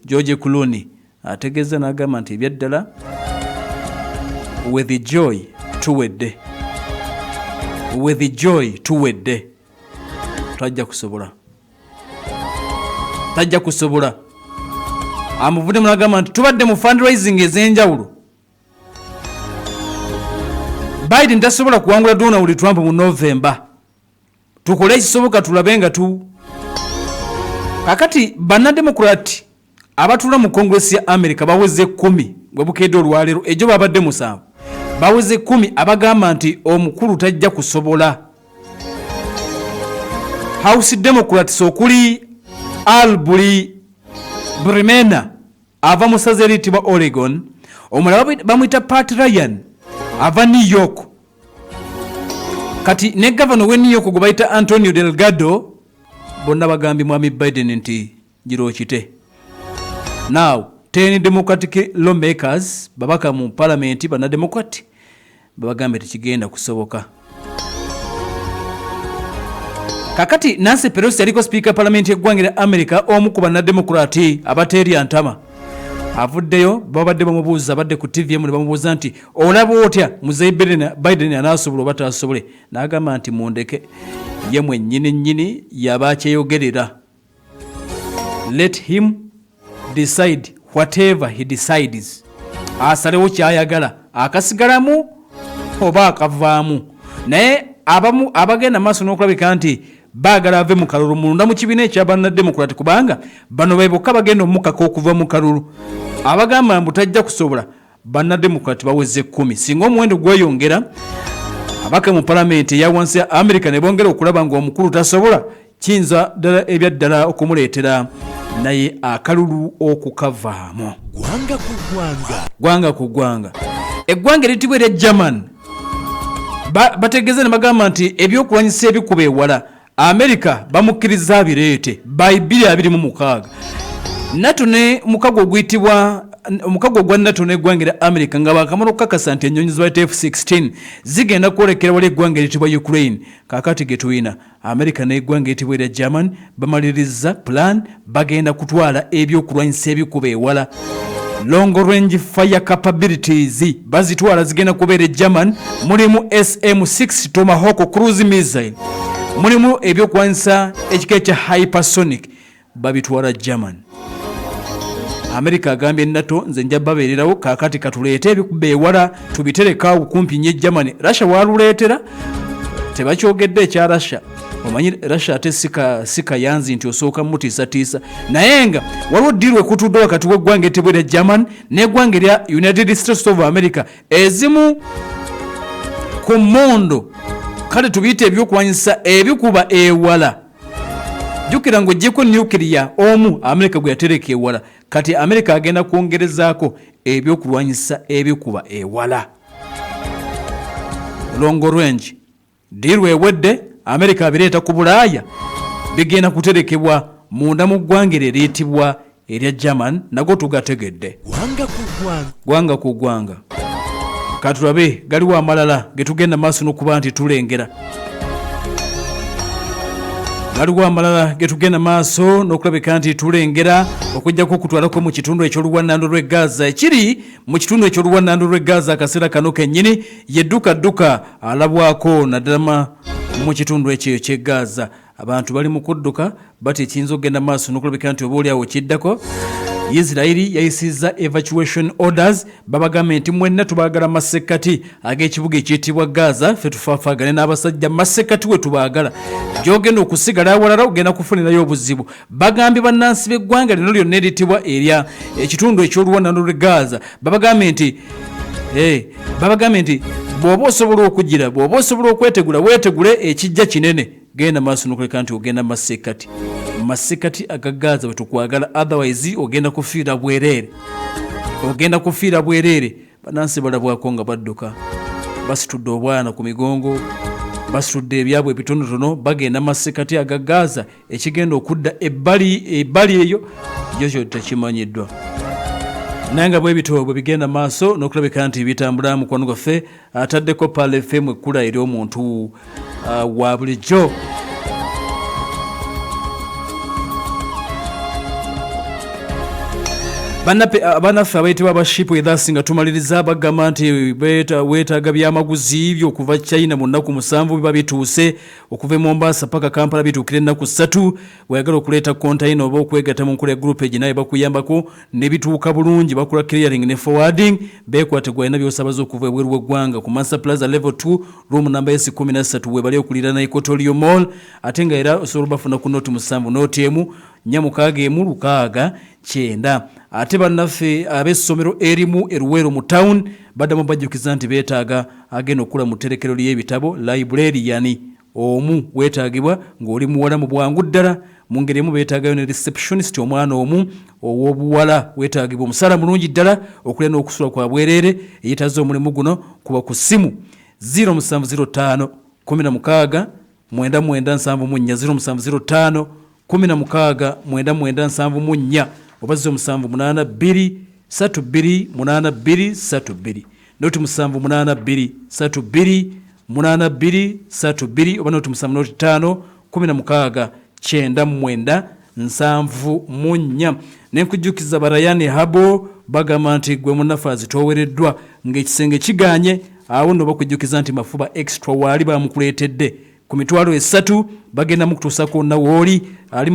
George Clooney ategeza n'agamba nti ebyaddala with joy tuwedde, with joy tuwedde, tajja kusobola amuvudde n'agamba nti tubadde mu fundraising ez'enjawulo. Biden tasobola kuwangula Donald Trump mu November. Tukole ekisoboka tulabe nga kakati bannademokrati abatula mu Congress ya America baweze 10 gwe bukedde olwaleero ejo babadde 7 baweze 10 abagamba nti omukulu tajja kusobola. House Democrats okuli Alburi Bremena ava mu saza eriyitibwa Oregon, omulala bamuyita Pat Ryan ava New York, kati ne governor we New York gwe bayita Antonio Delgado, bonna bagambye mwami Biden nti giro kite. Now 10 Democratic lawmakers babaka mu parliament bana Democrat babagambe tikigenda kusoboka. Kakati Nancy Pelosi aliko speaker parliament y'eggwanga America omu ku bana Democrat abateri antama avuddeyo babadde bamubuuza badde ku TV mu bamubuuza nti olaba otya muzeyi Biden anasobola obata asobole, n'agamba nti mundeke ye mwennyini yabakyeyogerera. Let him decide whatever he decides. Asalewo kyayagala akasigalamu oba akavaamu, naye abagenda maaso n'okulabika nti baagala ave mu kalulu munda mu kibiina ekya bannademokrati, kubanga bano beboka bagenda omukaka okuva mu kalulu. Abagamba mbu tajja kusobola bannademokrati baweze 10. Singa omuwendo gweyongera abaka mu palamenti eya wansi ya America ne bongera okulaba nga omukulu tasobola, kiyinza ddala ebyaddala okumuleetera naye akalulu okukavaamu. Gwanga ku gwanga eggwanga eritibwa erya German bategeeza ne bagamba nti ebyokulwanyisa ebikuba ewala America bamukkiriza bireete by 2026. NATO ne mukago oguyitibwa omukago gwa NATO n'eggwanga lya America nga bakamala okukakasa nti ennyonyi za F-16 zigenda kwolekera wali eggwanga eritibwa Ukraine. Kakati getuyina America n'eggwanga eritibwa erya German bamaliriza plan bagenda kutwala ebyokulwanyisa ebikuba ewala. Long range fire capabilities bazitwala zigenda kubeera German, mulimu SM-6 Tomahawk cruise missile, mulimu ebyokulwanyisa ekika ekya hypersonic babitwala German. America agambye NATO nze nja babeererawo kakati katuleete ebikuba ewala tubitereka kumpi nye Germany. Russia waluleetera tebakyogedde ekya Russia. Omanyi Russia ate sika yanzi nti osooka mutiisatiisa, naye nga waliwo ddiirwe kutudde wakati w'eggwanga eritibwa erya German n'eggwanga erya United States of America ezimu ku mmondo kale tubiyite ebyokulwanyisa ebikuba ewala. Jjukira ng'oggyeko nuclear omu America gwe yatereka ewala, kati America agenda kwongerezaako ebyokulwanyisa ebikuba ewala. Long range ddiirwe ewedde America abireeta ku Bulaaya bigenda kuterekebwa munda mu ggwanga eriyitibwa erya German, nago tugategedde. Gwanga ku gwanga katulabe galiwo amalala getugenda maaso n'okuba nti tulengera. Galiwo amalala getugenda maaso n'okulabika nti tulengera okujjako okutwalako mu kitundu eky'oluwannando lw'e Gaza. Ekiri mu kitundu eky'oluwannando lw'e Gaza akaseera kano kennyini yedduka alabwako naddala mu kitundu ekyo ky'e Gaza. Abantu bali mu kudduka bati ekiyinza okugenda maaso n'okulabika nti oba oliawo kiddako. Israeli yayisizza evacuation orders babagamba nti mwenna tubaagala masekati ag'ekibuga ekiyitibwa Gaza, ffe tufaafagane n'abasajja masekati we tubaagala, gy'ogenda okusigala awalala ogenda kufunirayo obuzibu. Bagambye bannansi b'eggwanga lino lyonna eritibwa erya ekitundu eky'oluwannano lw'e Gaza babagambye nti bw'oba osobola okugira, bw'oba osobola okwetegula weetegule ekijja kinene, genda maaso n'okuleka nti ogenda masekati aga Gaza we tukwagala, otherwise ogenda kufiira bwereere. Bannansi balabwako nga badduka basitudde obwana ku migongo, basitudde ebyabwe ebitonotono bagenda masekati aga Gaza, ekigenda okudda ebbali eyo kyo tekimanyiddwa. Nanga bwe bityo bwe bigenda maaso n'okulabika nti bitambula mukwano gwaffe ataddeko Pale FM ekkula eri omuntu wa bulijjo. Banaffe abayitibwa abashipu edasinga tumaliriza bagamba nti weetaaga byamaguzi by'okuva China mu nnaku 7 biba bituuse, okuva Mombasa paka Kampala bituukira ennaku 3. Weyagala okuleeta container oba okwegatta mu nkola ya group egi naye bakuyambako ne bituuka bulungi, bakola clearing ne forwarding. Beekwate gwalina by'osabaza okuva ebweru w'eggwanga ku Mansa Plaza level 2 room number 13 webali okulira na Equatorial Mall, ate nga era osobola bafuna ku noti 7 noti emu 469. Ate bannaffe ab'essomero erimu Eruwero mu town baddamu bajjukiza nti beetaaga agenda okula mu tterekero ly'ebitabo librarian omu weetaagibwa ng'oli muwala mu bwangu ddala. Mu ngeri emu beetaagayo ne receptionist omwana omu ow'obuwala weetaagibwa omusala mulungi ddala okulya n'okusula kwa bwereere. Eyitaza omulimu guno kuba ku ssimu 0705 16 9974 0705 16 oba 0782 32 82 noti 782 32 82 oba noti 705 16 94. Nenkujjukiza barayani habo bagamba nti gwe munnafaazi towereddwa ng'ekisenge kiganye. Awo nno bakujjukiza nti mafuba extra waali bamukuleetedde ku mitwalo 3 bagenda mu kutuusa kwonna wooli ali